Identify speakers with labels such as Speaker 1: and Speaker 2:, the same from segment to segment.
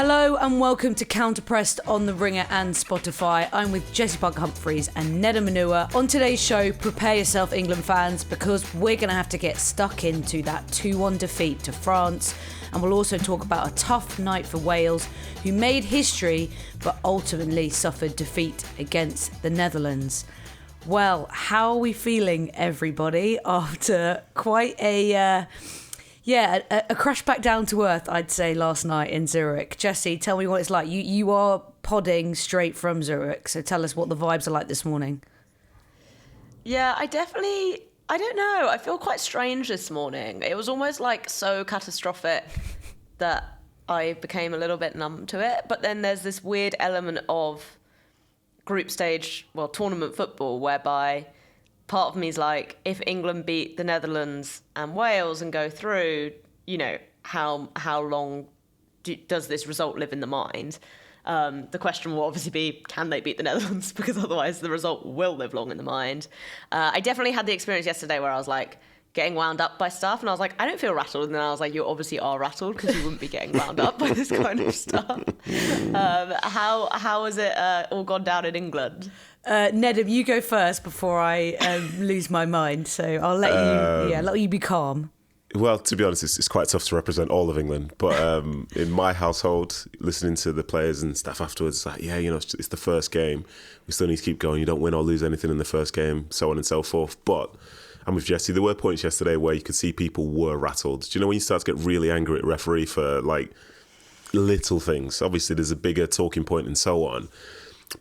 Speaker 1: Hello and welcome to Counterpressed on the Ringer and Spotify. I'm with Jessy Humphreys and Nedum. On today's show, prepare yourself, England fans, because we're going to have to get stuck into that 2-1 defeat to France. And we'll also talk about a tough night for Wales, who made history but ultimately suffered defeat against the Netherlands. Well, how are we feeling, everybody, after quite a crash back down to earth, I'd say, last night in Zurich? Jessy, tell me what it's like. You are podding straight from Zurich, so tell us what the vibes are like this morning.
Speaker 2: Yeah, I don't know. I feel quite strange this morning. It was almost like so catastrophic that I became a little bit numb to it. But then there's this weird element of tournament football, whereby part of me is like, if England beat the Netherlands and Wales and go through, how long does this result live in the mind? The question will obviously be, can they beat the Netherlands? Because otherwise the result will live long in the mind. I definitely had the experience yesterday where I was like getting wound up by stuff, and I was like, I don't feel rattled. And then I was like, you obviously are rattled because you wouldn't be getting wound up by this kind of stuff. How has it all gone down in England?
Speaker 1: Nedum, you go first before I lose my mind. So I'll let you be calm.
Speaker 3: Well, to be honest, it's quite tough to represent all of England. But in my household, listening to the players and stuff afterwards, it's like, it's the first game. We still need to keep going. You don't win or lose anything in the first game, so on and so forth. But I'm with Jessy. There were points yesterday where you could see people were rattled. Do you know when you start to get really angry at referee for like little things? Obviously, there's a bigger talking point and so on.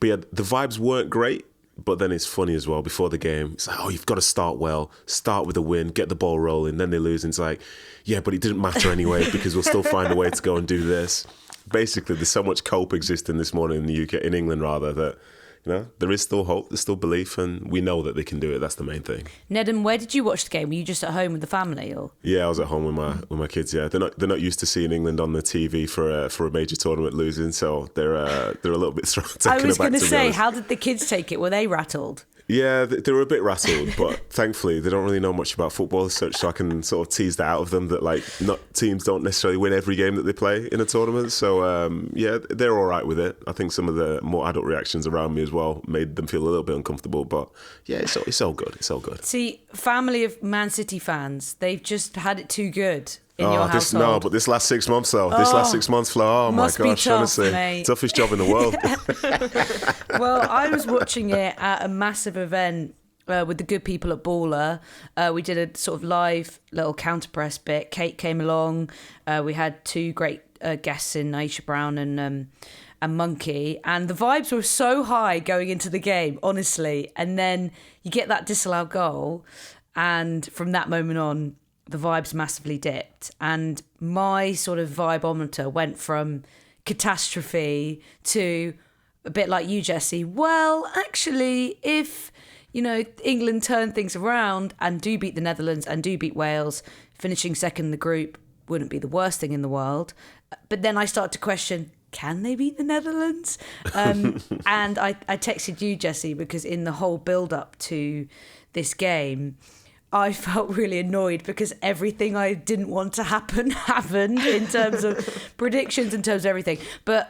Speaker 3: But yeah, the vibes weren't great. But then it's funny as well, before the game, it's like, you've got to start well, start with a win, get the ball rolling, then they lose, and it's like, yeah, but it didn't matter anyway, because we'll still find a way to go and do this. Basically, there's so much cope existing this morning in the UK, in England rather, that, there is still hope, there's still belief, and we know that they can do it. That's the main thing.
Speaker 1: Nedum, where did you watch the game? Were you just at home with the family, or?
Speaker 3: Yeah, I was at home with my kids. Yeah, they're not used to seeing England on the TV for a major tournament losing, so they're a little bit taken aback.
Speaker 1: I was going to say, how did the kids take it? Were they rattled?
Speaker 3: Yeah, they were a bit rattled, but thankfully they don't really know much about football as such, so I can sort of tease that out of them, that teams don't necessarily win every game that they play in a tournament. So they're all right with it. I think some of the more adult reactions around me as well made them feel a little bit uncomfortable, but yeah, it's all good. It's all good.
Speaker 1: See, family of Man City fans, they've just had it too good. Your household.
Speaker 3: But this last 6 months, though. This last 6 months, Flo, my gosh,
Speaker 1: tough,
Speaker 3: honestly.
Speaker 1: mate.
Speaker 3: Toughest job in the world.
Speaker 1: Well, I was watching it at a massive event with the good people at Baller. We did a sort of live little counterpress bit. Kate came along. We had two great guests in Aisha Brown and Monkey. And the vibes were so high going into the game, honestly. And then you get that disallowed goal. And from that moment on, the vibes massively dipped, and my sort of vibeometer went from catastrophe to a bit like you, Jessy. Well, actually, if England turn things around and do beat the Netherlands and do beat Wales, finishing second in the group wouldn't be the worst thing in the world. But then I start to question, can they beat the Netherlands? And I texted you, Jessy, because in the whole build-up to this game, I felt really annoyed because everything I didn't want to happen happened in terms of predictions, in terms of everything. But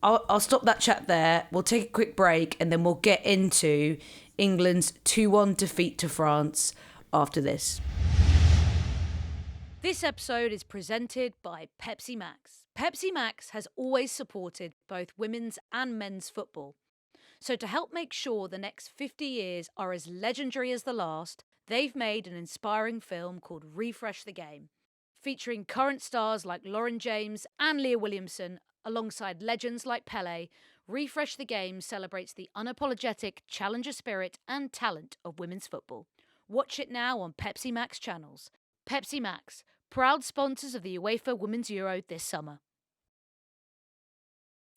Speaker 1: I'll stop that chat there. We'll take a quick break and then we'll get into England's 2-1 defeat to France after this. This episode is presented by Pepsi Max. Pepsi Max has always supported both women's and men's football. So to help make sure the next 50 years are as legendary as the last, they've made an inspiring film called Refresh the Game, featuring current stars like Lauren James and Leah Williamson, alongside legends like Pele. Refresh the Game celebrates the unapologetic challenger spirit and talent of women's football. Watch it now on Pepsi Max channels. Pepsi Max, proud sponsors of the UEFA Women's Euro this summer.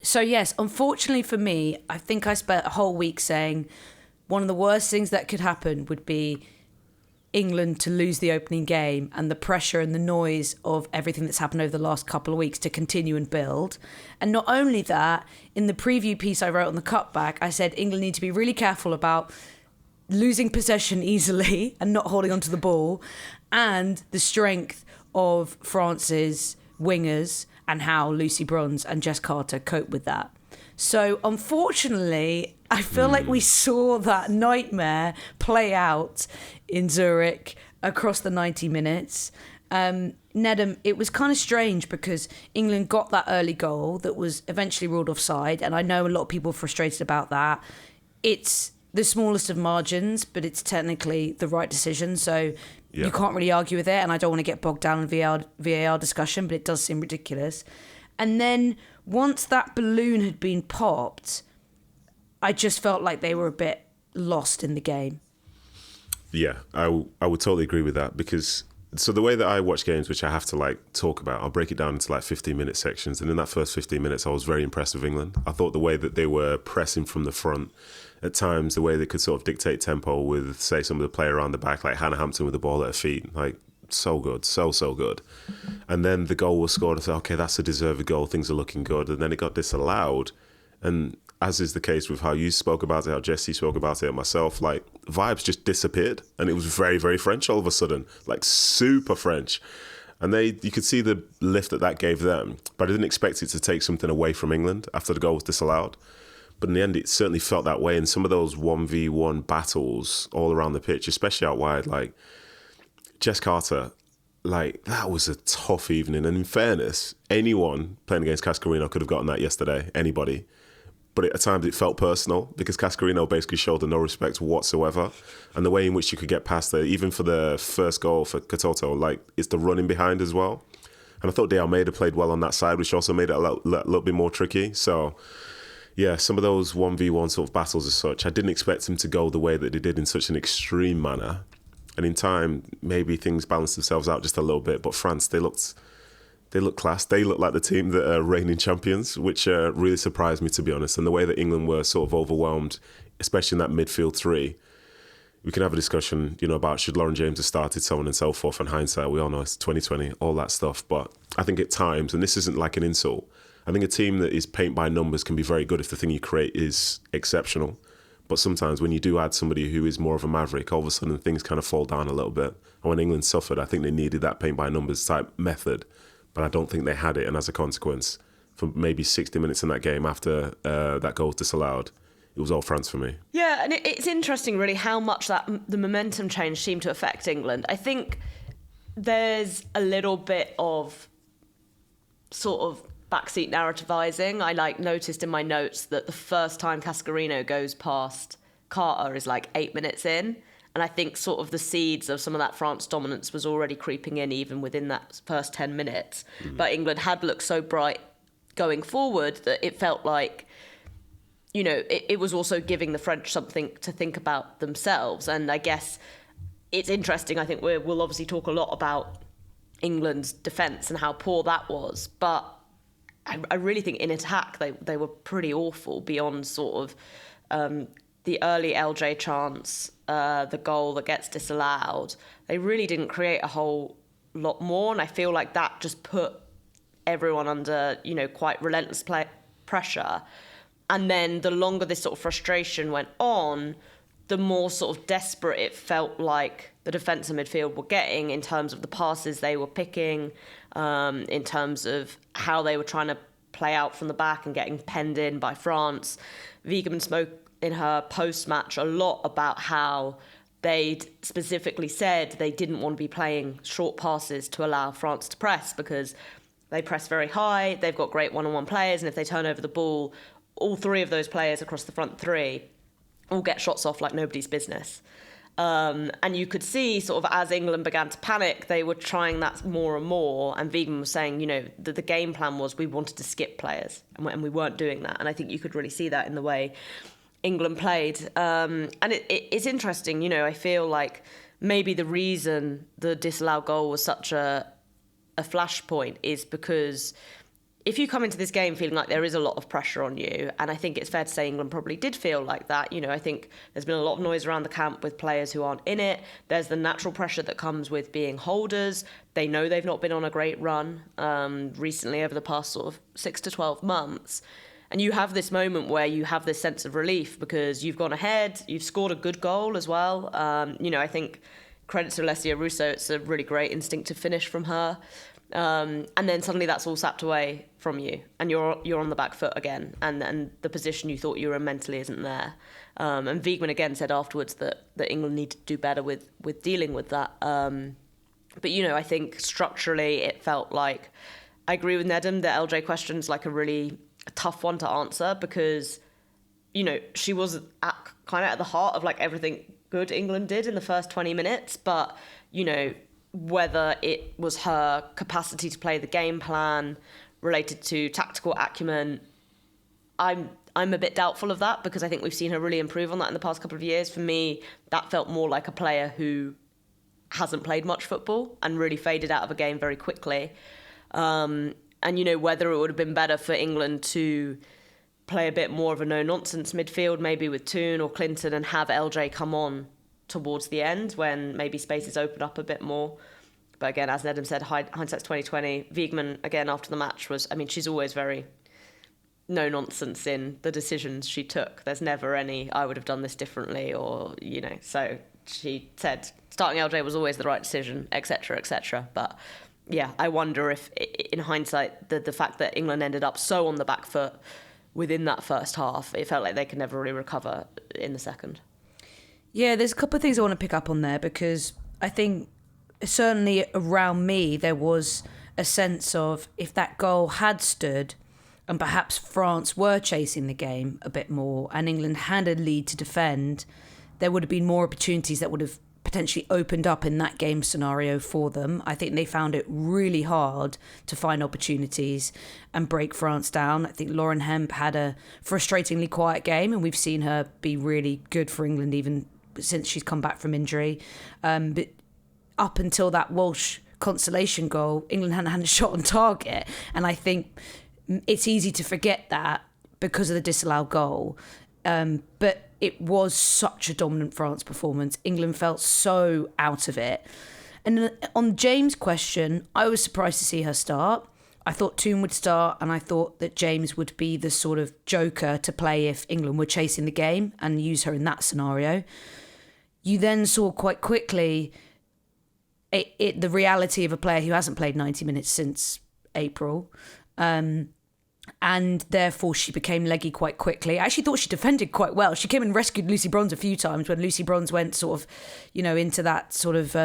Speaker 1: So yes, unfortunately for me, I think I spent a whole week saying one of the worst things that could happen would be England to lose the opening game, and the pressure and the noise of everything that's happened over the last couple of weeks to continue and build. And not only that, in the preview piece I wrote on the cutback, I said England need to be really careful about losing possession easily and not holding onto the ball, and the strength of France's wingers and how Lucy Bronze and Jess Carter cope with that. So unfortunately, I feel like we saw that nightmare play out in Zurich across the 90 minutes. Nedum, it was kind of strange because England got that early goal that was eventually ruled offside, and I know a lot of people are frustrated about that. It's the smallest of margins, but it's technically the right decision, so you can't really argue with it, and I don't want to get bogged down in VAR discussion, but it does seem ridiculous. And then once that balloon had been popped, I just felt like they were a bit lost in the game.
Speaker 3: Yeah, I would totally agree with that, because so the way that I watch games, which I have to like talk about, I'll break it down into like 15-minute sections. And in that first 15 minutes, I was very impressed with England. I thought the way that they were pressing from the front, at times the way they could sort of dictate tempo with, say, some of the play around the back, like Hannah Hampton with the ball at her feet, like so good, so good. And then the goal was scored. I thought, okay, that's a deserved goal. Things are looking good. And then it got disallowed. And as is the case with how you spoke about it, how Jessy spoke about it, and myself, like vibes just disappeared, and it was very, very French all of a sudden, like super French. And you could see the lift that gave them, but I didn't expect it to take something away from England after the goal was disallowed. But in the end, it certainly felt that way. And some of those 1v1 battles all around the pitch, especially out wide, like Jess Carter, like that was a tough evening. And in fairness, anyone playing against Cascarino could have gotten that yesterday, anybody. But at times it felt personal because Cascarino basically showed no respect whatsoever. And the way in which you could get past there, even for the first goal for Katoto, like it's the running behind as well. And I thought De Almeida played well on that side, which also made it a little bit more tricky. So yeah, some of those 1v1 sort of battles as such, I didn't expect them to go the way that they did in such an extreme manner. And in time, maybe things balanced themselves out just a little bit. But France, they looked class. They looked like the team that are reigning champions, which really surprised me, to be honest. And the way that England were sort of overwhelmed, especially in that midfield three. We can have a discussion, about should Lauren James have started, so on and so forth. In hindsight, we all know it's 2020, all that stuff. But I think at times, and this isn't like an insult, I think a team that is paint by numbers can be very good if the thing you create is exceptional. But sometimes when you do add somebody who is more of a maverick, all of a sudden things kind of fall down a little bit. And when England suffered, I think they needed that paint by numbers type method. But I don't think they had it. And as a consequence, for maybe 60 minutes in that game after that goal was disallowed, it was all France for me.
Speaker 2: Yeah, and it's interesting really how much the momentum change seemed to affect England. I think there's a little bit of sort of backseat narrativizing. I noticed in my notes that the first time Cascarino goes past Carter is 8 minutes in. And I think sort of the seeds of some of that France dominance was already creeping in even within that first 10 minutes. Mm-hmm. But England had looked so bright going forward that it felt like, it was also giving the French something to think about themselves. And I guess it's interesting. I think we'll obviously talk a lot about England's defence and how poor that was. But I really think in attack they were pretty awful beyond sort of the early LJ chance, the goal that gets disallowed. They really didn't create a whole lot more, and I feel like that just put everyone under, quite relentless pressure. And then the longer this sort of frustration went on, the more sort of desperate it felt like the defence and midfield were getting in terms of the passes they were picking, in terms of how they were trying to play out from the back and getting penned in by France. Wiegemann spoke in her post-match a lot about how they'd specifically said they didn't want to be playing short passes to allow France to press because they press very high, they've got great one-on-one players, and if they turn over the ball, all three of those players across the front three all get shots off like nobody's business. And you could see sort of as England began to panic, they were trying that more and more. And Wiegemann was saying, the game plan was we wanted to skip players and we weren't doing that. And I think you could really see that in the way England played. And it's interesting, I feel like maybe the reason the disallowed goal was such a flashpoint is because if you come into this game feeling like there is a lot of pressure on you, and I think it's fair to say England probably did feel like that, I think there's been a lot of noise around the camp with players who aren't in it. There's the natural pressure that comes with being holders. They know they've not been on a great run recently over the past sort of 6 to 12 months. And you have this moment where you have this sense of relief because you've gone ahead, you've scored a good goal as well. I think credit to Alessia Russo, it's a really great instinctive finish from her. And then suddenly that's all sapped away from you, and you're on the back foot again, and the position you thought you were in mentally isn't there. And Wiegman again said afterwards that England need to do better with dealing with that. But I think structurally it felt like, I agree with Nedum, the LJ question's like a really tough one to answer, because she was kind of at the heart of like everything good England did in the first 20 minutes, but whether it was her capacity to play the game plan related to tactical acumen, I'm a bit doubtful of that, because I think we've seen her really improve on that in the past couple of years. For me, that felt more like a player who hasn't played much football and really faded out of a game very quickly. And whether it would have been better for England to play a bit more of a no-nonsense midfield, maybe with Toon or Clinton, and have LJ come on towards the end when maybe spaces open up a bit more. But again, as Nedum said, hindsight's 2020. Wiegman, again, after the match she's always very no-nonsense in the decisions she took. There's never any, I would have done this differently, or, so she said starting LJ was always the right decision, etc., etc. But yeah, I wonder if, in hindsight, the fact that England ended up so on the back foot within that first half, it felt like they could never really recover in the second.
Speaker 1: Yeah, there's a couple of things I want to pick up on there, because I think certainly around me there was a sense of, if that goal had stood and perhaps France were chasing the game a bit more and England had a lead to defend, there would have been more opportunities that would have potentially opened up in that game scenario for them. I think they found it really hard to find opportunities and break France down. I think Lauren Hemp had a frustratingly quiet game, and we've seen her be really good for England even since she's come back from injury. But up until that Walsh consolation goal, England hadn't had a shot on target. And I think it's easy to forget that because of the disallowed goal. But it was such a dominant France performance. England felt so out of it. And on James' question, I was surprised to see her start. I thought Toon would start, and I thought that James would be the sort of joker to play if England were chasing the game, and use her in that scenario. You then saw quite quickly the reality of a player who hasn't played 90 minutes since April. And therefore she became leggy quite quickly. I actually thought she defended quite well. She came and rescued Lucy Bronze a few times when Lucy Bronze went sort of, into that sort of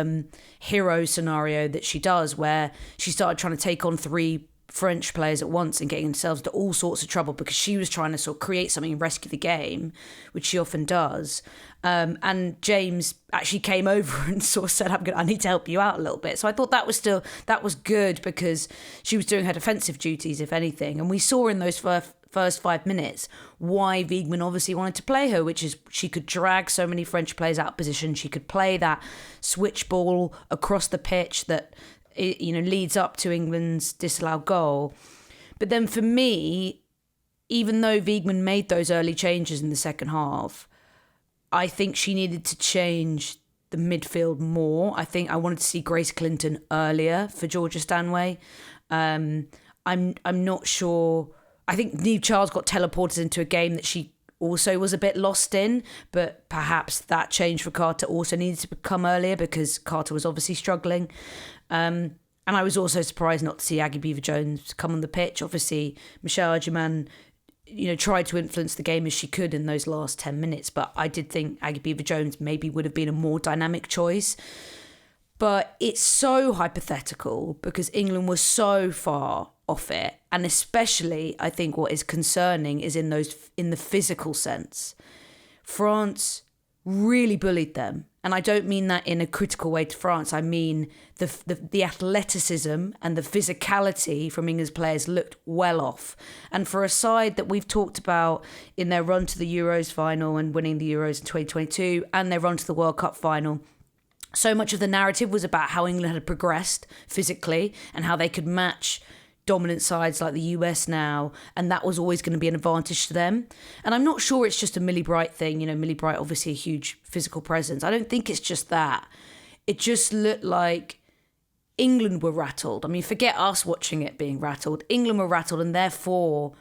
Speaker 1: hero scenario that she does, where she started trying to take on 3 French players at once and getting themselves into all sorts of trouble because she was trying to sort of create something and rescue the game, which she often does. And James actually came over and sort of said, I need to help you out a little bit. So I thought that was good, because she was doing her defensive duties, if anything. And we saw in those first 5 minutes why Wiegman obviously wanted to play her, which is she could drag so many French players out of position. She could play that switch ball across the pitch that leads up to England's disallowed goal. But then for me, even though Wiegman made those early changes in the second half, I think she needed to change the midfield more. I think I wanted to see Grace Clinton earlier for Georgia Stanway. I'm not sure. I think Niamh Charles got teleported into a game that she also was a bit lost in, but perhaps that change for Carter also needed to come earlier, because Carter was obviously struggling. And I was also surprised not to see Aggie Beaver-Jones come on the pitch. Obviously, Michelle Adjeman, tried to influence the game as she could in those last 10 minutes, but I did think Aggie Beaver-Jones maybe would have been a more dynamic choice. But it's so hypothetical because England was so far off it. And especially, I think what is concerning is in the physical sense. France really bullied them. And I don't mean that in a critical way to France. I mean the athleticism and the physicality from England's players looked well off. And for a side that we've talked about in their run to the Euros final and winning the Euros in 2022 and their run to the World Cup final, so much of the narrative was about how England had progressed physically and how they could match dominant sides like the US now, and that was always going to be an advantage to them. And I'm not sure it's just a Millie Bright thing. Millie Bright, obviously a huge physical presence. I don't think it's just that. It just looked like England were rattled. I mean, forget us watching it being rattled. England were rattled, and therefore,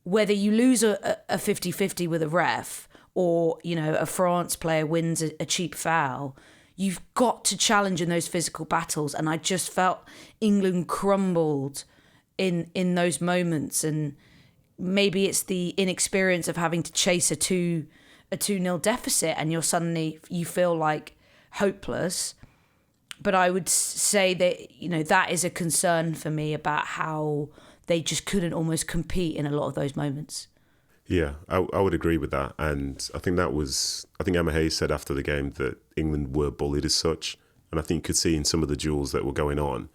Speaker 1: whether you lose a 50-50 with a ref or, a France player wins a cheap foul, you've got to challenge in those physical battles. And I just felt England crumbled in those moments. And maybe it's the inexperience of having to chase a 2-0 deficit, and you feel like hopeless. But I would say that, that is a concern for me about how they just couldn't almost compete in a lot of those moments.
Speaker 3: Yeah, I would agree with that. And I think Emma Hayes said after the game that England were bullied as such. And I think you could see in some of the duels that were going on,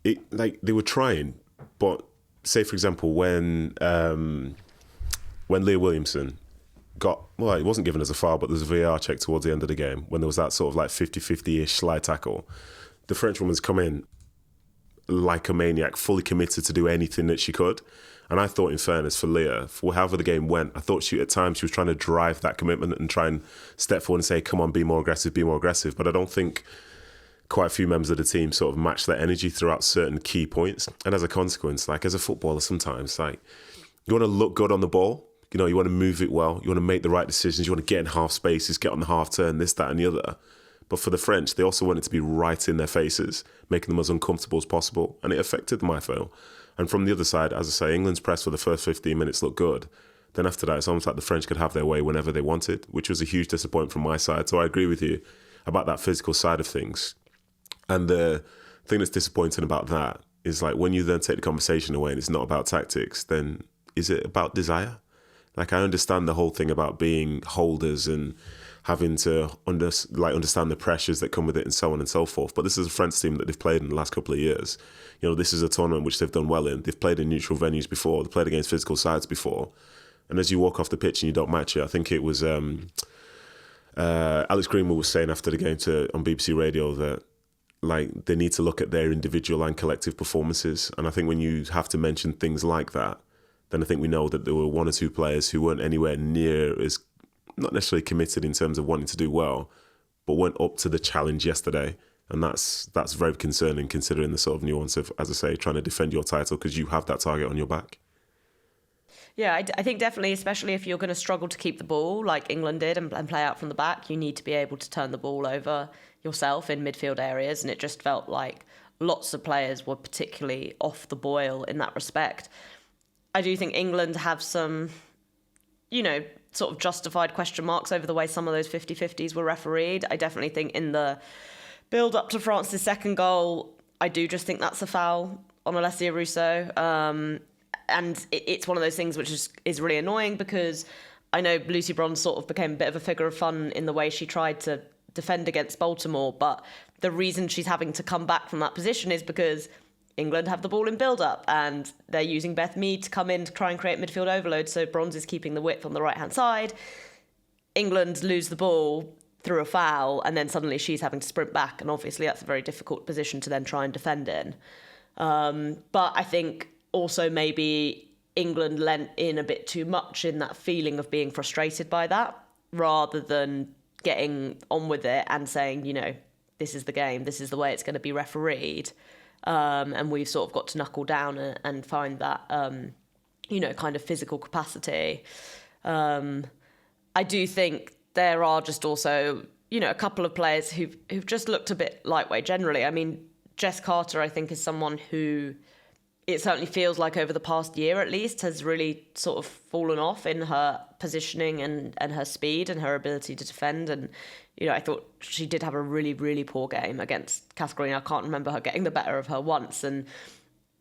Speaker 3: they were trying. But say, for example, when Leah Williamson it wasn't given as a foul, but there was a VAR check towards the end of the game when there was that sort of like 50-50-ish slide tackle. The French woman's come in like a maniac, fully committed to do anything that she could. And I thought, in fairness, for Leah, for however the game went, I thought at times she was trying to drive that commitment and try and step forward and say, come on, be more aggressive. But I don't think quite a few members of the team sort of matched that energy throughout certain key points. And as a consequence, like as a footballer, sometimes like you want to look good on the ball. You want to move it well. You want to make the right decisions. You want to get in half spaces, get on the half turn, this, that, and the other. But for the French, they also want it to be right in their faces, making them as uncomfortable as possible. And it affected them, I feel. And from the other side, as I say, England's press for the first 15 minutes looked good. Then after that, it's almost like the French could have their way whenever they wanted, which was a huge disappointment from my side. So I agree with you about that physical side of things. And the thing that's disappointing about that is like when you then take the conversation away and it's not about tactics, then is it about desire? Like, I understand the whole thing about being holders and having to understand the pressures that come with it and so on and so forth. But this is a French team that they've played in the last couple of years. This is a tournament which they've done well in. They've played in neutral venues before. They've played against physical sides before. And as you walk off the pitch and you don't match it, I think it was Alex Greenwood was saying after the game on BBC Radio that like they need to look at their individual and collective performances. And I think when you have to mention things like that, then I think we know that there were one or two players who weren't anywhere near as, not necessarily committed in terms of wanting to do well, but went up to the challenge yesterday. And that's very concerning considering the sort of nuance of, as I say, trying to defend your title because you have that target on your back.
Speaker 2: Yeah, I think definitely, especially if you're going to struggle to keep the ball like England did and play out from the back, you need to be able to turn the ball over yourself in midfield areas. And it just felt like lots of players were particularly off the boil in that respect. I do think England have some, sort of justified question marks over the way some of those 50-50s were refereed. I definitely think in the build up to France's second goal, I do just think that's a foul on Alessia Russo. And it's one of those things which is really annoying because I know Lucy Bronze sort of became a bit of a figure of fun in the way she tried to defend against Baltimore. But the reason she's having to come back from that position is because England have the ball in build-up and they're using Beth Mead to come in to try and create midfield overload. So Bronze is keeping the width on the right-hand side. England lose the ball through a foul and then suddenly she's having to sprint back. And obviously that's a very difficult position to then try and defend in. But I think also maybe England lent in a bit too much in that feeling of being frustrated by that rather than getting on with it and saying, this is the game, this is the way it's going to be refereed. And we've sort of got to knuckle down and find that, kind of physical capacity. I do think there are just also, a couple of players who've just looked a bit lightweight generally. I mean, Jess Carter, I think, is someone who it certainly feels like over the past year at least has really sort of fallen off in her positioning and her speed and her ability to defend. And, I thought she did have a really, really poor game against Kath Green. I can't remember her getting the better of her once. And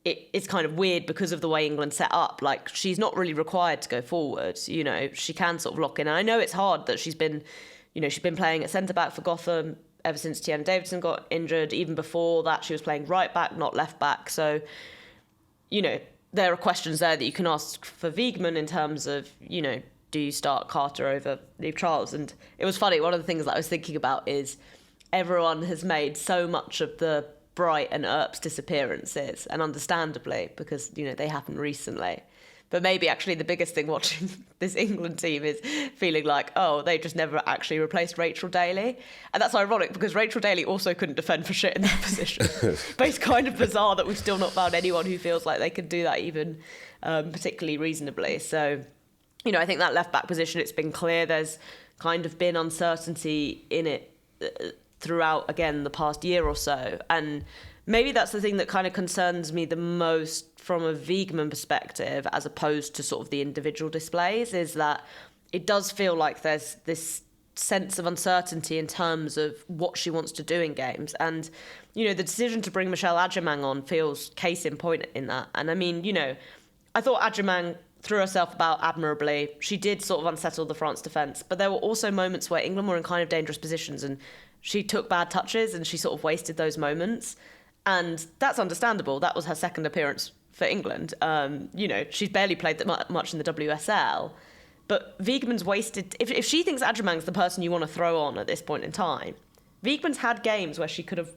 Speaker 2: it's kind of weird because of the way England set up. Like, she's not really required to go forward. She can sort of lock in. And I know it's hard that she's been playing at centre-back for Gotham ever since Tiana Davidson got injured. Even before that, she was playing right-back, not left-back. So, there are questions there that you can ask for Wiegman in terms of, do you start Carter over Liv Charles? And it was funny, one of the things that I was thinking about is everyone has made so much of the Bright and Earps disappearances, and understandably, because, they happened recently. But maybe actually the biggest thing watching this England team is feeling like, oh, they just never actually replaced Rachel Daly. And that's ironic because Rachel Daly also couldn't defend for shit in that position. But it's kind of bizarre that we've still not found anyone who feels like they could do that even particularly reasonably. So, I think that left-back position, it's been clear there's kind of been uncertainty in it throughout, again, the past year or so. And maybe that's the thing that kind of concerns me the most from a Wiegman perspective, as opposed to sort of the individual displays, is that it does feel like there's this sense of uncertainty in terms of what she wants to do in games. And, you know, the decision to bring Michelle Adjemang on feels case in point in that. And I mean, you know, I thought Adjemang threw herself about admirably. She did sort of unsettle the France defence, but there were also moments where England were in kind of dangerous positions and she took bad touches and she sort of wasted those moments. And that's understandable. That was her second appearance for England. You know, she's barely played that much in the WSL. But Wiegman's wasted... If she thinks Adjemang's the person you want to throw on at this point in time, Wiegman's had games where she could have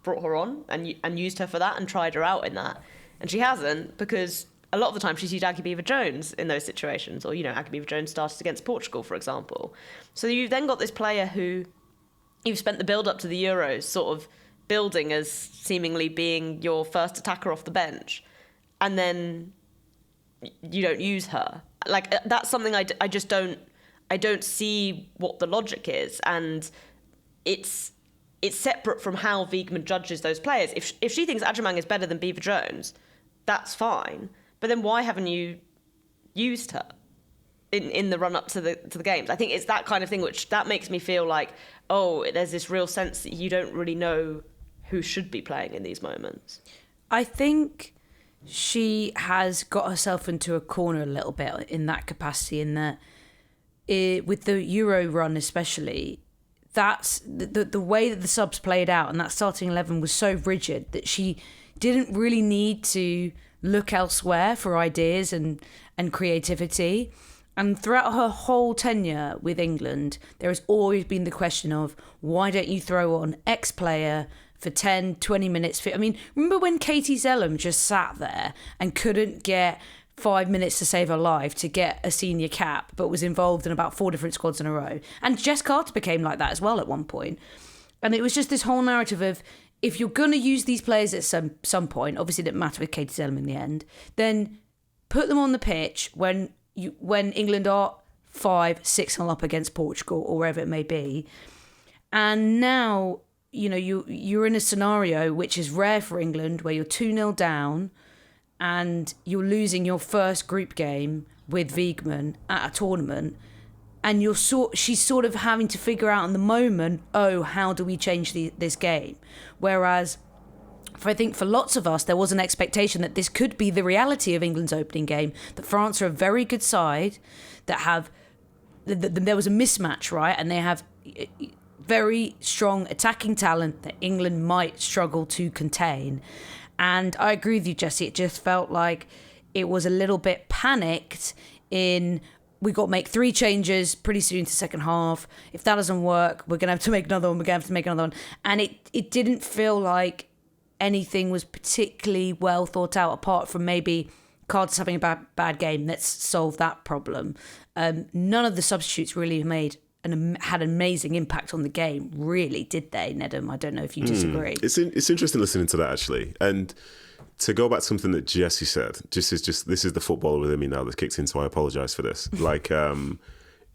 Speaker 2: brought her on and used her for that and tried her out in that. And she hasn't, because a lot of the time she's used Aggie Beaver-Jones in those situations. Or, you know, Aggie Beaver-Jones started against Portugal, for example. So you've then got this player who you've spent the build-up to the Euros sort of building as seemingly being your first attacker off the bench. And then you don't use her. Like, that's something I just don't see what the logic is. And it's separate from how Wiegman judges those players. If she thinks Adjemang is better than Beaver-Jones, that's fine. But then why haven't you used her in the run-up to the games? I think it's that kind of thing which that makes me feel like, oh, there's this real sense that you don't really know who should be playing in these moments.
Speaker 1: I think she has got herself into a corner a little bit in that capacity, in that with the Euro run especially, that's the way that the subs played out, and that starting 11 was so rigid that she didn't really need to look elsewhere for ideas and creativity. And throughout her whole tenure with England, there has always been the question of, why don't you throw on X player for 10, 20 minutes? I mean, remember when Katie Zellum just sat there and couldn't get 5 minutes to save her life to get a senior cap, but was involved in about 4 different squads in a row? And Jess Carter became like that as well at one point. And it was just this whole narrative of, if you're going to use these players at some point, obviously it didn't matter with Katie Zellum in the end, then put them on the pitch when England are 5-6-0 up against Portugal or wherever it may be. And now, you know, you're in a scenario which is rare for England, where you're 2-0 down and you're losing your first group game with Wiegman at a tournament, and she's sort of having to figure out in the moment, oh, how do we change this game? Whereas I think for lots of us, there was an expectation that this could be the reality of England's opening game, that France are a very good side, that have... There was a mismatch, right? And they have very strong attacking talent that England might struggle to contain. And I agree with you, Jessy. It just felt like it was a little bit panicked in... We got to make 3 changes pretty soon to second half. If that doesn't work, we're going to have to make another one. We're going to have to make another one. And it didn't feel like anything was particularly well thought out, apart from maybe Carter's having a bad game. Let's solve that problem. None of the substitutes really had an amazing impact on the game, really, did they, Nedum? I don't know if you disagree.
Speaker 3: It's interesting listening to that, actually. And to go back to something that Jessy said, this is the footballer within me now that's kicked in, so I apologise for this. Like,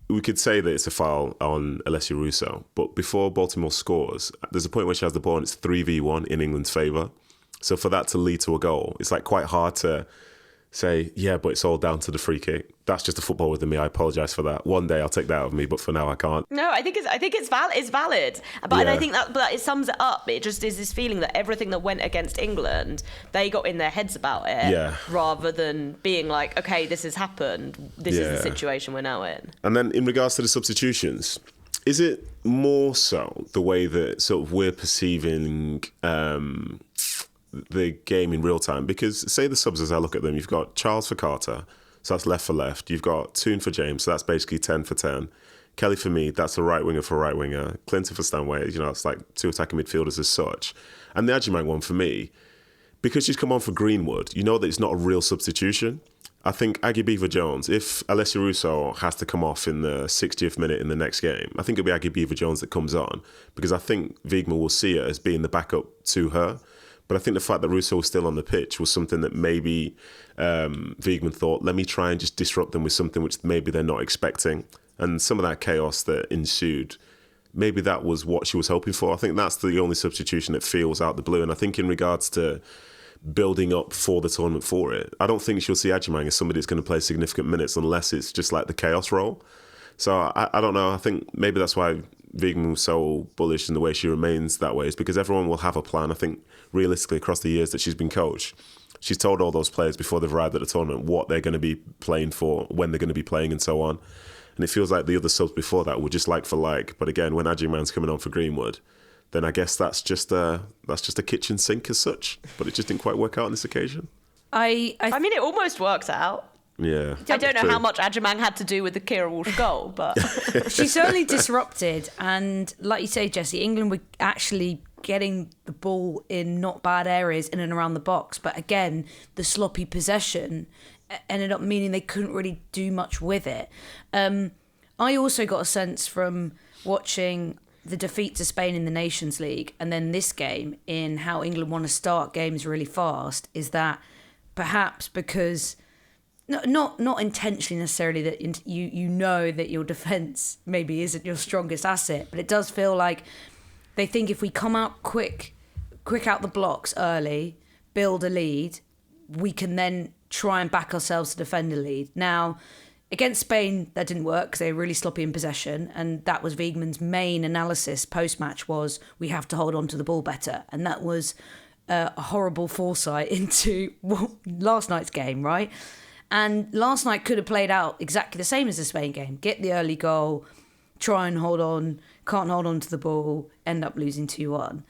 Speaker 3: we could say that it's a foul on Alessia Russo, but before Baltimore scores, there's a point where she has the ball and it's 3v1 in England's favour. So for that to lead to a goal, it's like quite hard to say, yeah, but it's all down to the free kick. That's just a football within me. I apologise for that. One day I'll take that out of me, but for now I can't.
Speaker 2: No, I think it's valid. It's valid, but
Speaker 3: Yeah.
Speaker 2: I think that it sums it up. It just is this feeling that everything that went against England, they got in their heads about it,
Speaker 3: Yeah.
Speaker 2: rather than being like, okay, this has happened. This is the situation we're now in.
Speaker 3: And then in regards to the substitutions, is it more so the way that sort of we're perceiving the game in real time? Because say the subs, as I look at them, you've got Charles for Carter, so that's left for left. You've got Toon for James, so that's basically 10 for 10. Kelly for me, that's a right winger for right winger. Clinton for Stanway, it's like 2 attacking midfielders as such. And the Adjemang one for me, because she's come on for Greenwood, you know that it's not a real substitution. I think Aggie Beaver-Jones, if Alessia Russo has to come off in the 60th minute in the next game, I think it'll be Aggie Beaver-Jones that comes on, because I think Wiegman will see her as being the backup to her. But I think the fact that Russo was still on the pitch was something that maybe Wiegman thought, let me try and just disrupt them with something which maybe they're not expecting. And some of that chaos that ensued maybe that was what she was hoping for. I think that's the only substitution that feels out the blue. And I think in regards to building up for the tournament for it, I don't think she'll see Ajimang as somebody that's going to play significant minutes unless it's just like the chaos role. So I don't know. I think maybe that's why Wiegman was so bullish in the way she remains that way, is because everyone will have a plan. I think realistically across the years that she's been coached, she's told all those players before they've arrived at the tournament what they're going to be playing for, when they're going to be playing and so on. And it feels like the other subs before that were just like for like. But again, when Ajimang's coming on for Greenwood, then I guess that's just a kitchen sink as such. But it just didn't quite work out on this occasion.
Speaker 2: I mean, it almost works out.
Speaker 3: Yeah.
Speaker 2: I don't know how much Ajimang had to do with the Kira Walsh goal, but
Speaker 1: she's certainly disrupted. And like you say, Jessy, England were actually getting the ball in not bad areas in and around the box. But again, the sloppy possession ended up meaning they couldn't really do much with it. I also got a sense from watching the defeat to Spain in the Nations League and then this game in how England want to start games really fast, is that perhaps because... Not intentionally necessarily that you know that your defence maybe isn't your strongest asset, but it does feel like they think if we come out quick out the blocks early, build a lead, we can then try and back ourselves to defend a lead. Now, against Spain, that didn't work because they were really sloppy in possession, and that was Wiegman's main analysis post-match was we have to hold on to the ball better, and that was a horrible foresight into last night's game, right? And last night could have played out exactly the same as the Spain game. Get the early goal, try and hold on, can't hold on to the ball, end up losing 2-1.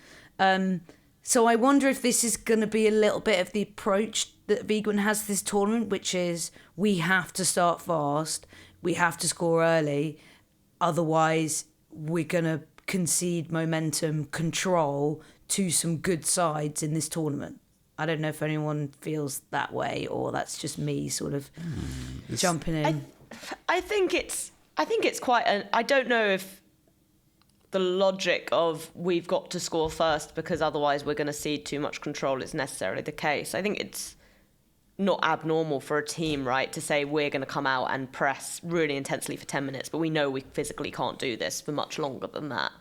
Speaker 1: So I wonder if this is going to be a little bit of the approach that Wiegman has this tournament, which is we have to start fast, we have to score early, otherwise we're going to concede momentum, control to some good sides in this tournament. I don't know if anyone feels that way or that's just me sort of jumping in.
Speaker 2: I think it's quite I don't know if the logic of we've got to score first because otherwise we're going to cede too much control is necessarily the case. I think it's not abnormal for a team, right, to say we're going to come out and press really intensely for 10 minutes, but we know we physically can't do this for much longer than that.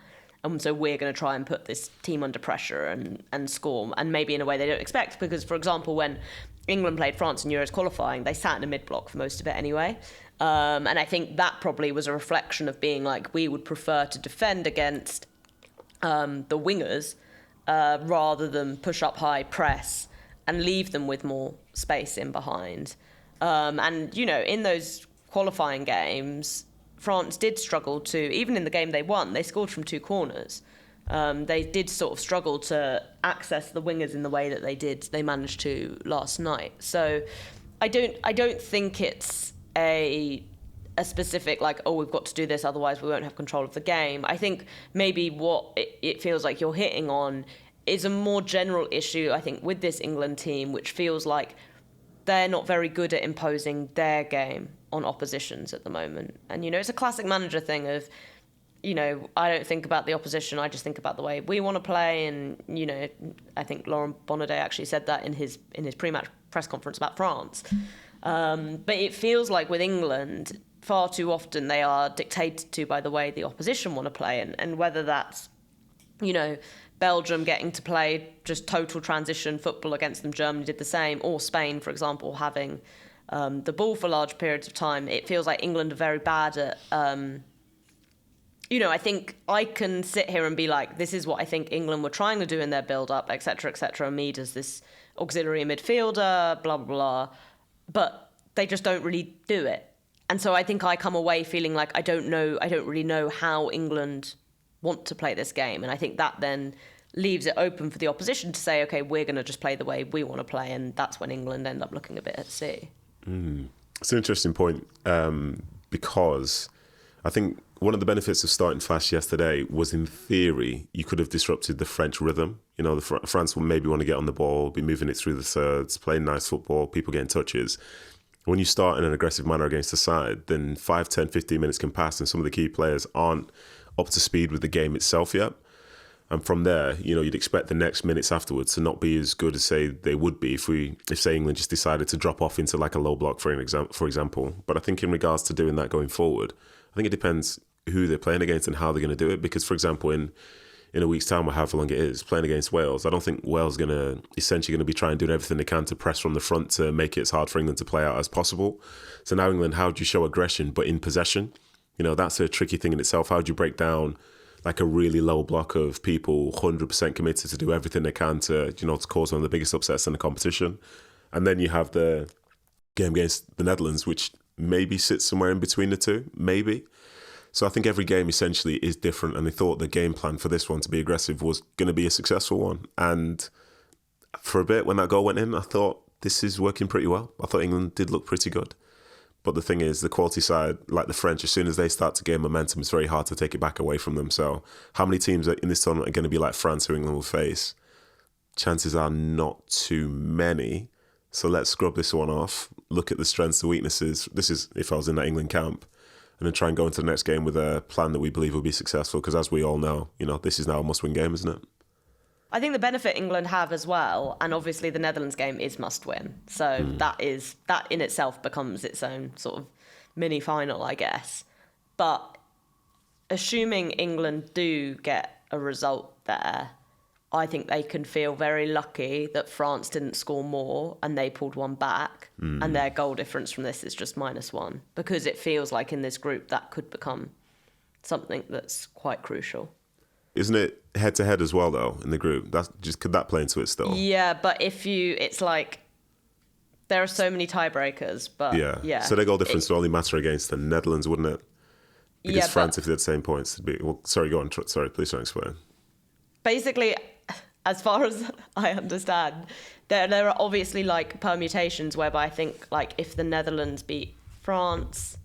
Speaker 2: And so we're going to try and put this team under pressure and score, and maybe in a way they don't expect. Because, for example, when England played France in Euros qualifying, they sat in a mid-block for most of it anyway. And I think that probably was a reflection of being like, we would prefer to defend against the wingers rather than push up high, press, and leave them with more space in behind. And, you know, in those qualifying games... France did struggle to, even in the game they won, they scored from 2 corners. They did sort of struggle to access the wingers in the way that they managed to last night. So I don't think it's a specific like, oh, we've got to do this, otherwise we won't have control of the game. I think maybe what it feels like you're hitting on is a more general issue, I think, with this England team, which feels like they're not very good at imposing their game on oppositions at the moment. And, you know, it's a classic manager thing of, you know, I don't think about the opposition, I just think about the way we want to play. And, you know, I think Laurent Bonnadet actually said that in his pre-match press conference about France. But it feels like with England, far too often they are dictated to by the way the opposition want to play. And whether that's, you know, Belgium getting to play just total transition football against them, Germany did the same, or Spain, for example, having the ball for large periods of time. It feels like England are very bad at, you know, I think I can sit here and be like, this is what I think England were trying to do in their build-up, et cetera, and me as this auxiliary midfielder, blah, blah, blah. But they just don't really do it. And so I think I come away feeling like I don't really know how England want to play this game. And I think that then leaves it open for the opposition to say, okay, we're going to just play the way we want to play. And that's when England end up looking a bit at sea.
Speaker 3: It's an interesting point because I think one of the benefits of starting fast yesterday was, in theory, you could have disrupted the French rhythm. You know, France will maybe want to get on the ball, be moving it through the thirds, playing nice football, people getting touches. When you start in an aggressive manner against the side, then 5, 10, 15 minutes can pass and some of the key players aren't up to speed with the game itself yet. And from there, you know, you'd expect the next minutes afterwards to not be as good as, say, they would be if say England just decided to drop off into like a low block, for example. But I think in regards to doing that going forward, I think it depends who they're playing against and how they're going to do it. Because, for example, in a week's time or however long it is, playing against Wales, I don't think Wales essentially going to be trying to do everything they can to press from the front to make it as hard for England to play out as possible. So now England, how do you show aggression but in possession? That's a tricky thing in itself. How do you break down like a really low block of people 100% committed to do everything they can to cause one of the biggest upsets in the competition? And then you have the game against the Netherlands, which maybe sits somewhere in between the two, maybe. So I think every game essentially is different, and they thought the game plan for this one to be aggressive was going to be a successful one. And for a bit, when that goal went in, I thought this is working pretty well. I thought England did look pretty good. But the thing is, the quality side, like the French, as soon as they start to gain momentum, it's very hard to take it back away from them. So how many teams in this tournament are going to be like France, who England will face? Chances are not too many. So let's scrub this one off, look at the strengths, the weaknesses. This is if I was in that England camp. And then try and go into the next game with a plan that we believe will be successful. Because as we all know, this is now a must-win game, isn't it?
Speaker 2: I think the benefit England have as well, and obviously the Netherlands game is must-win. So that in itself becomes its own sort of mini-final, I guess. But assuming England do get a result there, I think they can feel very lucky that France didn't score more and they pulled one back, and their goal difference from this is just -1, because it feels like in this group that could become something that's quite crucial.
Speaker 3: Isn't it head-to-head as well, though, in the group? Could that play into it still?
Speaker 2: Yeah, but it's like there are so many tiebreakers, but yeah.
Speaker 3: So their goal difference would only matter against the Netherlands, wouldn't it? Because France, if they had the same points, would be... Well, sorry, go on. Sorry, please don't explain.
Speaker 2: Basically, as far as I understand, there are obviously like permutations whereby I think like if the Netherlands beat France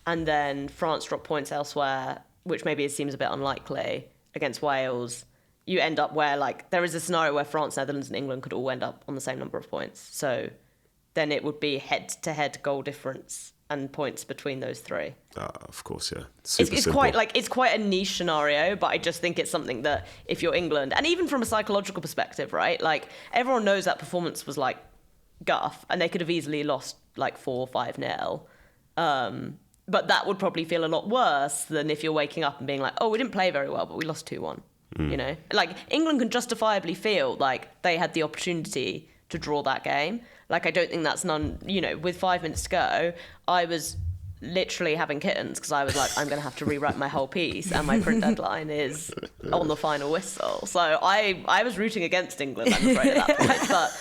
Speaker 2: and then France drop points elsewhere, which maybe it seems a bit unlikely, against Wales, you end up where like there is a scenario where France, Netherlands and England could all end up on the same number of points. So then it would be head-to-head goal difference and points between those three.
Speaker 3: Of course, yeah.
Speaker 2: It's quite a niche scenario, but I just think it's something that if you're England, and even from a psychological perspective, right? Like everyone knows that performance was like guff, and they could have easily lost like 4 or 5-0. But that would probably feel a lot worse than if you're waking up and being like, oh, we didn't play very well, but we lost 2-1. Like England can justifiably feel like they had the opportunity to draw that game. Like, I don't think that's with 5 minutes to go, I was literally having kittens because I was like, I'm going to have to rewrite my whole piece and my print deadline is on the final whistle. So I was rooting against England, I'm afraid, at that point. But,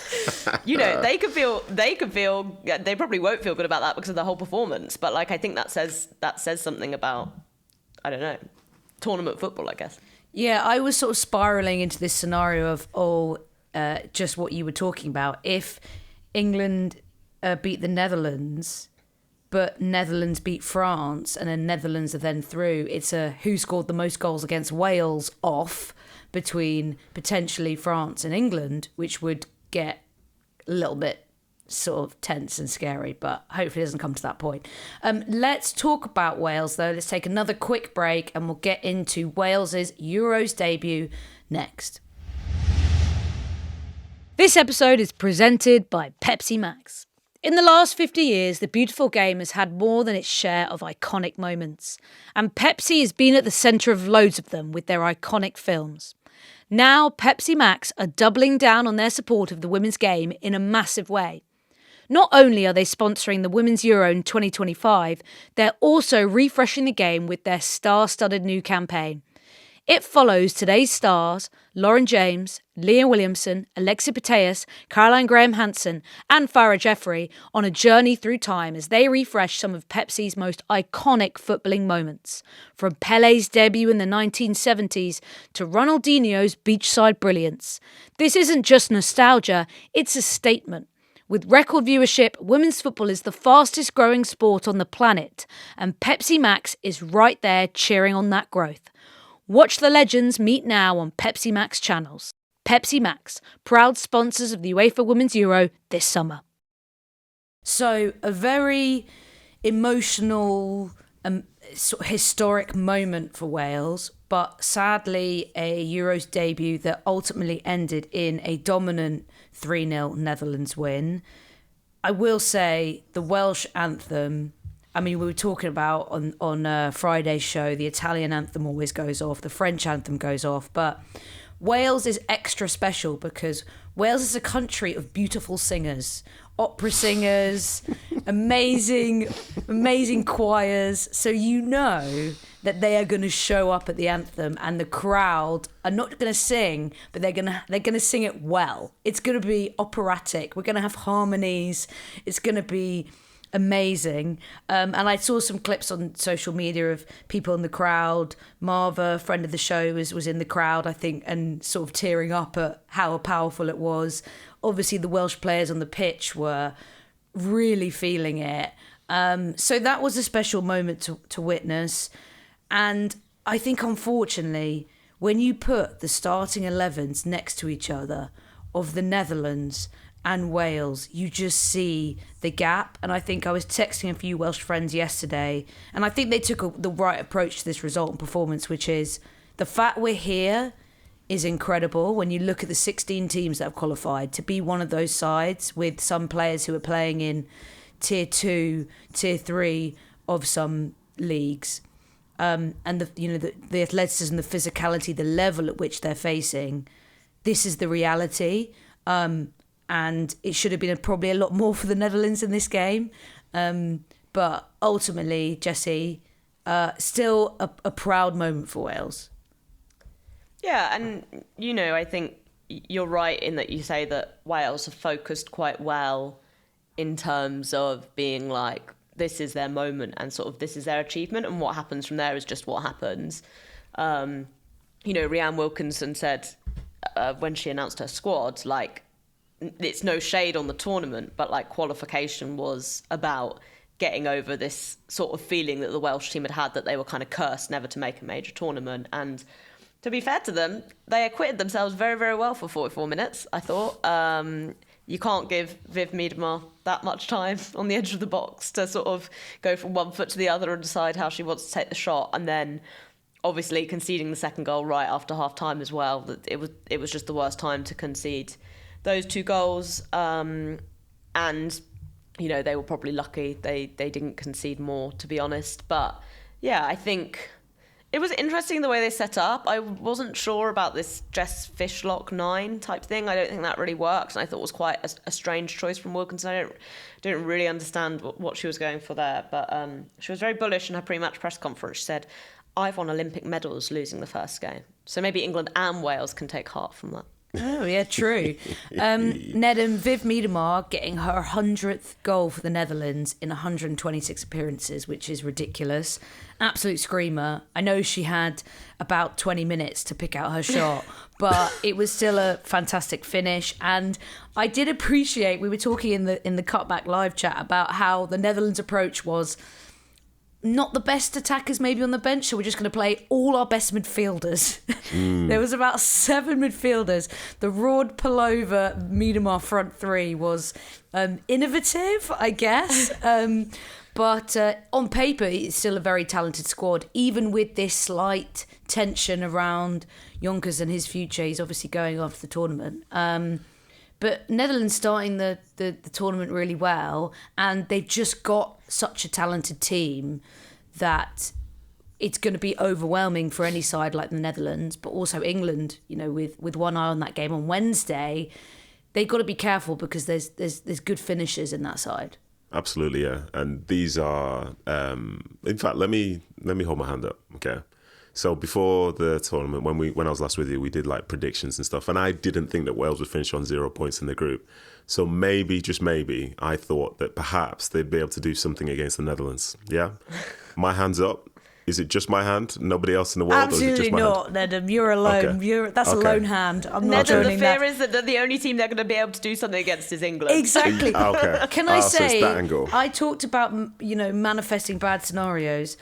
Speaker 2: they probably won't feel good about that because of the whole performance. But, like, I think that says something about, I don't know, tournament football, I guess.
Speaker 1: Yeah, I was sort of spiraling into this scenario of, just what you were talking about. If England beat the Netherlands, but Netherlands beat France, and then Netherlands are then through, it's a who scored the most goals against Wales off between potentially France and England, which would get a little bit sort of tense and scary, but hopefully it doesn't come to that point. Let's talk about Wales, though. Let's take another quick break, and we'll get into Wales's Euros debut next. This episode is presented by Pepsi Max. In the last 50 years, the beautiful game has had more than its share of iconic moments, and Pepsi has been at the centre of loads of them with their iconic films. Now, Pepsi Max are doubling down on their support of the women's game in a massive way. Not only are they sponsoring the Women's Euro in 2025, they're also refreshing the game with their star-studded new campaign. It follows today's stars, Lauren James, Leah Williamson, Alexia Putellas, Caroline Graham-Hansen and Farah Jeffrey on a journey through time as they refresh some of Pepsi's most iconic footballing moments, from Pele's debut in the 1970s to Ronaldinho's beachside brilliance. This isn't just nostalgia, it's a statement. With record viewership, women's football is the fastest growing sport on the planet, and Pepsi Max is right there cheering on that growth. Watch the legends meet now on Pepsi Max channels. Pepsi Max, proud sponsors of the UEFA Women's Euro this summer. So, a very emotional, sort of historic moment for Wales, but sadly a Euros debut that ultimately ended in a dominant 3-0 Netherlands win. I will say the Welsh anthem I mean, we were talking about on Friday's show, the Italian anthem always goes off, the French anthem goes off, but Wales is extra special because Wales is a country of beautiful singers, opera singers, amazing choirs. So you know that they are going to show up at the anthem, and the crowd are not going to sing, but they're going to sing it well. It's going to be operatic. We're going to have harmonies. It's going to be amazing. And I saw some clips on social media of people in the crowd. Marva, friend of the show, was in the crowd, I think, and sort of tearing up at how powerful it was. Obviously, the Welsh players on the pitch were really feeling it. So that was a special moment to witness. And I think, unfortunately, when you put the starting 11s next to each other of the Netherlands and Wales, you just see the gap. And I think I was texting a few Welsh friends yesterday, and I think they took the right approach to this result and performance, which is the fact we're here is incredible. When you look at the 16 teams that have qualified, to be one of those sides with some players who are playing in tier 2, tier 3 of some leagues, and the athleticism, the physicality, the level at which they're facing, this is the reality. And it should have been probably a lot more for the Netherlands in this game. But ultimately, Jessy, still a proud moment for Wales.
Speaker 2: Yeah, and, I think you're right in that you say that Wales have focused quite well in terms of being like, this is their moment and sort of this is their achievement, and what happens from there is just what happens. Rhiannon Wilkinson said when she announced her squad, like, it's no shade on the tournament, but like qualification was about getting over this sort of feeling that the Welsh team had that they were kind of cursed never to make a major tournament. And to be fair to them, they acquitted themselves very, very well for 44 minutes, I thought. You can't give Viv Miedema that much time on the edge of the box to sort of go from one foot to the other and decide how she wants to take the shot. And then obviously conceding the second goal right after half time as well. It was just the worst time to concede those 2 goals. And, they were probably lucky they didn't concede more, to be honest. But yeah, I think it was interesting the way they set up. I wasn't sure about this Jess Fishlock 9 type thing. I don't think that really works. And I thought it was quite a strange choice from Wilkinson. I don't really understand what she was going for there. But she was very bullish in her pre-match press conference. She said, I've won Olympic medals losing the first game. So maybe England and Wales can take heart from that.
Speaker 1: Oh, yeah, true. Nedum, Viv Miedema getting her 100th goal for the Netherlands in 126 appearances, which is ridiculous. Absolute screamer. I know she had about 20 minutes to pick out her shot, but it was still a fantastic finish. And I did appreciate, we were talking in the Cutback live chat about how the Netherlands' approach was not the best attackers maybe on the bench, so we're just going to play all our best midfielders. There was about 7 midfielders. The Rod, Palova, Miedema front 3 was innovative, I guess. But on paper, it's still a very talented squad, even with this slight tension around Yonkers and his future. He's obviously going after the tournament. But Netherlands starting the tournament really well, and they've just got such a talented team that it's going to be overwhelming for any side like the Netherlands, but also England, with one eye on that game on Wednesday. They've got to be careful because there's good finishers in that side.
Speaker 3: Absolutely, yeah. And these are, in fact, let me hold my hand up, okay? So before the tournament, when I was last with you, we did like predictions and stuff, and I didn't think that Wales would finish on 0 points in the group. So maybe, just maybe, I thought that perhaps they'd be able to do something against the Netherlands. Yeah? My hand's up. Is it just my hand? Nobody else in the world?
Speaker 1: Absolutely
Speaker 3: or is it just my
Speaker 1: not,
Speaker 3: hand?
Speaker 1: Nedum. You're alone.
Speaker 3: Okay.
Speaker 1: That's a lone hand. I'm not
Speaker 2: Nedum,
Speaker 1: joining
Speaker 2: the fear
Speaker 1: that.
Speaker 2: is that the only team they're going to be able to do something against is England.
Speaker 1: Exactly.
Speaker 3: Okay.
Speaker 1: Can I
Speaker 3: So it's
Speaker 1: say,
Speaker 3: that angle.
Speaker 1: I talked about, manifesting bad scenarios.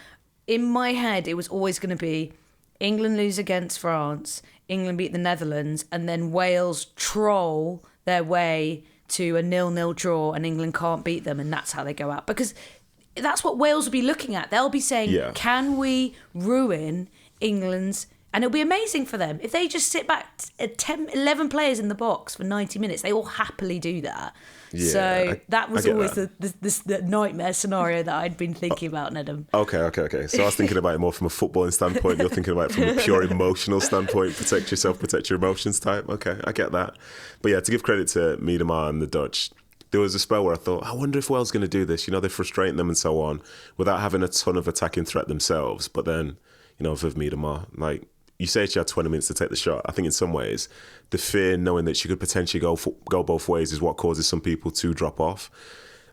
Speaker 1: In my head, it was always going to be England lose against France, England beat the Netherlands, and then Wales troll their way to a 0-0 draw and England can't beat them, and that's how they go out. Because that's what Wales will be looking at. They'll be saying, Can we ruin England's And it'll be amazing for them. If they just sit back, 11 players in the box for 90 minutes, they will happily do that.
Speaker 3: Yeah,
Speaker 1: so that was always
Speaker 3: that.
Speaker 1: the nightmare scenario that I'd been thinking about, Nedum.
Speaker 3: Okay. So I was thinking about it more from a footballing standpoint. You're thinking about it from a pure emotional standpoint. Protect yourself, protect your emotions type. Okay, I get that. But yeah, to give credit to Miedema and the Dutch, there was a spell where I thought, I wonder if Wales going to do this. They're frustrating them and so on without having a ton of attacking threat themselves. But then, with Miedema, you say she had 20 minutes to take the shot. I think in some ways, the fear knowing that she could potentially go both ways is what causes some people to drop off.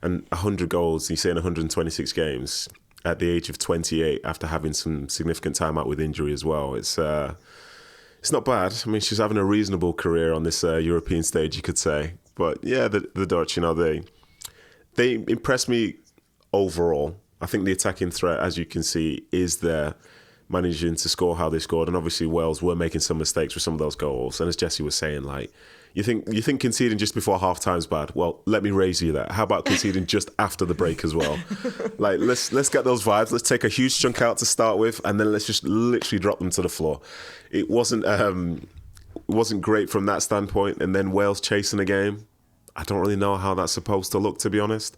Speaker 3: And 100 goals, you say in 126 games, at the age of 28, after having some significant time out with injury as well, it's not bad. I mean, she's having a reasonable career on this European stage, you could say. But yeah, the Dutch, they impressed me overall. I think the attacking threat, as you can see, is there, managing to score how they scored. And obviously Wales were making some mistakes with some of those goals. And as Jessy was saying, you think conceding just before half time's bad? Well, let me raise you that. How about conceding just after the break as well? Let's get those vibes. Let's take a huge chunk out to start with, and then let's just literally drop them to the floor. It wasn't great from that standpoint. And then Wales chasing the game. I don't really know how that's supposed to look, to be honest.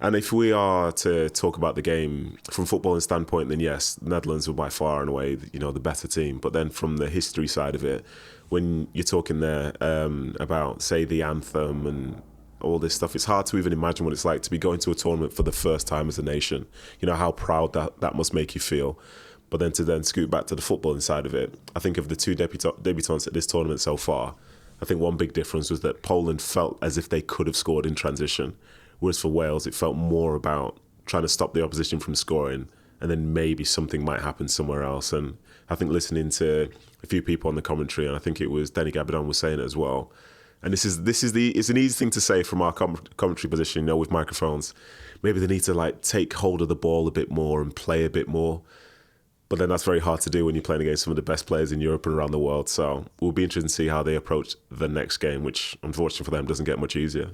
Speaker 3: And if we are to talk about the game from footballing standpoint, then yes, Netherlands were by far and away, the better team. But then from the history side of it, when you're talking there about, say, the anthem and all this stuff, it's hard to even imagine what it's like to be going to a tournament for the first time as a nation. How proud that must make you feel. But then to scoot back to the footballing side of it, I think of the two debutants at this tournament so far, I think one big difference was that Poland felt as if they could have scored in transition. Whereas for Wales, it felt more about trying to stop the opposition from scoring, and then maybe something might happen somewhere else. And I think listening to a few people on the commentary, and I think it was Denny Gabidon was saying it as well. And it's an easy thing to say from our commentary position, with microphones. Maybe they need to take hold of the ball a bit more and play a bit more. But then that's very hard to do when you're playing against some of the best players in Europe and around the world. So we'll be interested to see how they approach the next game, which unfortunately for them doesn't get much easier.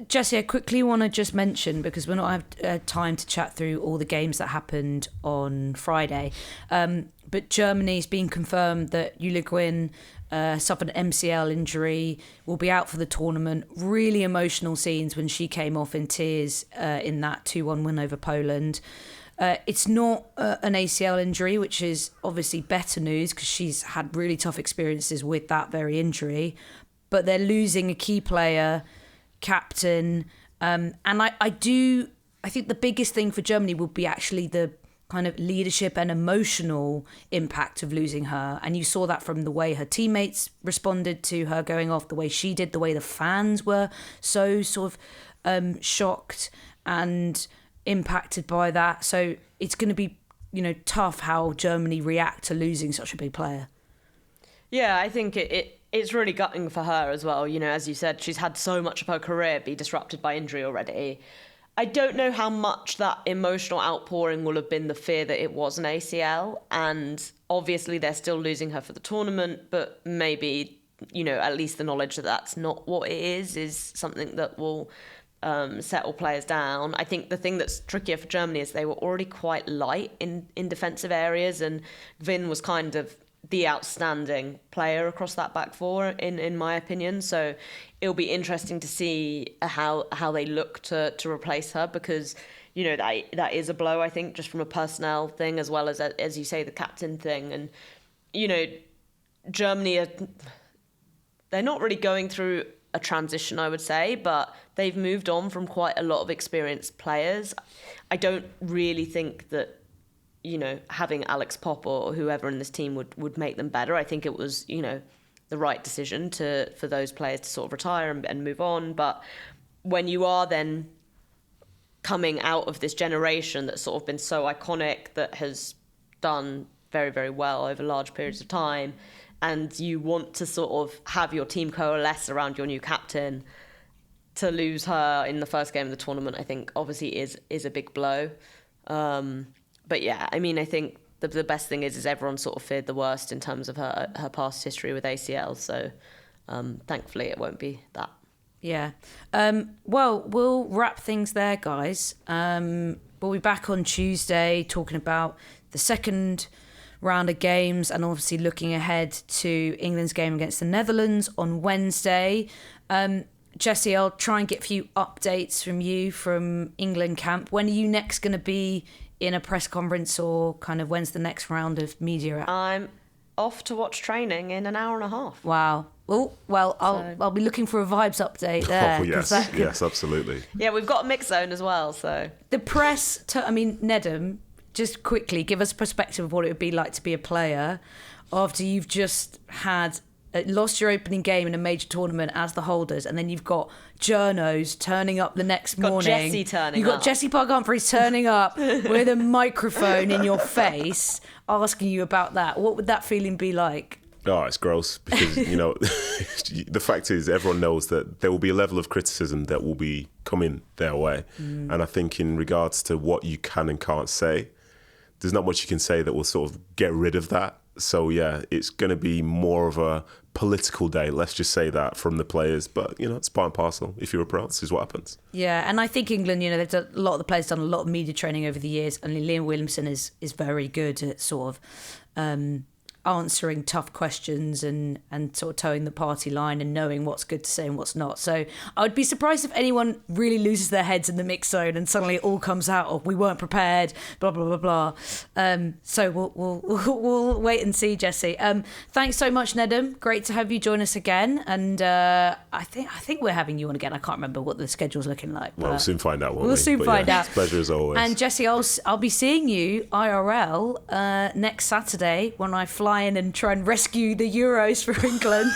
Speaker 1: Jessy, I quickly want to just mention, because we're not have time to chat through all the games that happened on Friday, but Germany's been confirmed that Julia Gwyn suffered an MCL injury, will be out for the tournament. Really emotional scenes when she came off in tears in that 2-1 win over Poland. It's not an ACL injury, which is obviously better news because she's had really tough experiences with that very injury, but they're losing a key player, captain, and I think the biggest thing for Germany will be actually the kind of leadership and emotional impact of losing her. And you saw that from the way her teammates responded to her going off, the way she did, the way the fans were so sort of shocked and impacted by that. So it's going to be tough how Germany react to losing such a big player.
Speaker 2: Yeah, I think it's really gutting for her as well. As you said, she's had so much of her career be disrupted by injury already. I don't know how much that emotional outpouring will have been the fear that it was an ACL. And obviously they're still losing her for the tournament, but maybe, at least the knowledge that that's not what it is something that will settle players down. I think the thing that's trickier for Germany is they were already quite light in defensive areas, and Gwyn was kind of the outstanding player across that back four, in my opinion. So it'll be interesting to see how they look to replace her, because that is a blow, I think, just from a personnel thing as well as you say, the captain thing. And Germany they're not really going through a transition, I would say, but they've moved on from quite a lot of experienced players. I don't really think that having Alex Popp or whoever in this team would make them better. I think it was, the right decision for those players to sort of retire and move on. But when you are then coming out of this generation that's sort of been so iconic, that has done very, very well over large periods of time, and you want to sort of have your team coalesce around your new captain, to lose her in the first game of the tournament, I think obviously is a big blow. But yeah, I mean, I think the best thing is everyone sort of feared the worst in terms of her past history with ACL. So thankfully it won't be that.
Speaker 1: Yeah. Well, we'll wrap things there, guys. We'll be back on Tuesday talking about the second round of games, and obviously looking ahead to England's game against the Netherlands on Wednesday. Jessy, I'll try and get a few updates from you from England camp. When are you next going to be in a press conference, or kind of when's the next round of media?
Speaker 2: I'm off to watch training in an hour and a half.
Speaker 1: Wow. Oh, well, I'll be looking for a vibes update there.
Speaker 3: Oh, yes, absolutely.
Speaker 2: Yeah, we've got a mix zone as well, so.
Speaker 1: The press, Nedum, just quickly give us a perspective of what it would be like to be a player after you've just had lost your opening game in a major tournament as the holders, and then you've got journos turning up the next morning.
Speaker 2: Jessy turning
Speaker 1: You've got Jessy Humphreys turning up with a microphone in your face asking you about that. What would that feeling be like?
Speaker 3: Oh, it's gross because, the fact is everyone knows that there will be a level of criticism that will be coming their way. And I think in regards to what you can and can't say, there's not much you can say that will sort of get rid of that. So, yeah, it's going to be more of a political day, let's just say that, from the players. But, it's part and parcel. If you're a pro, this is what happens.
Speaker 1: Yeah, and I think England, they've done, a lot of the players done a lot of media training over the years. And Liam Williamson is very good at sort of answering tough questions and sort of towing the party line and knowing what's good to say and what's not. So I would be surprised if anyone really loses their heads in the mix zone and suddenly it all comes out of we weren't prepared, blah, blah, blah, blah. So we'll wait and see, Jessy. Thanks so much, Nedum. Great to have you join us again. And I think we're having you on again. I can't remember what the schedule's looking like.
Speaker 3: Well, we'll soon find out, won't we?
Speaker 1: We'll soon find out.
Speaker 3: It's a pleasure as always.
Speaker 1: And Jessy, I'll be seeing you IRL next Saturday when I fly in and try and rescue the Euros for England.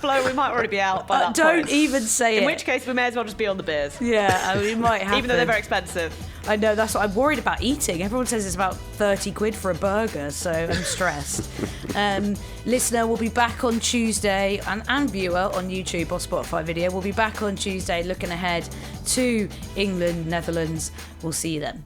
Speaker 2: Flo, we might already be out by that
Speaker 1: Don't
Speaker 2: point.
Speaker 1: even say it.
Speaker 2: In which case, we may as well just be on the beers.
Speaker 1: Yeah, we might happen.
Speaker 2: Even though they're very expensive.
Speaker 1: I know, that's what I'm worried about eating. Everyone says it's about 30 quid for a burger, so I'm stressed. Listener, we'll be back on Tuesday, and viewer on YouTube or Spotify video. We'll be back on Tuesday looking ahead to England, Netherlands. We'll see you then.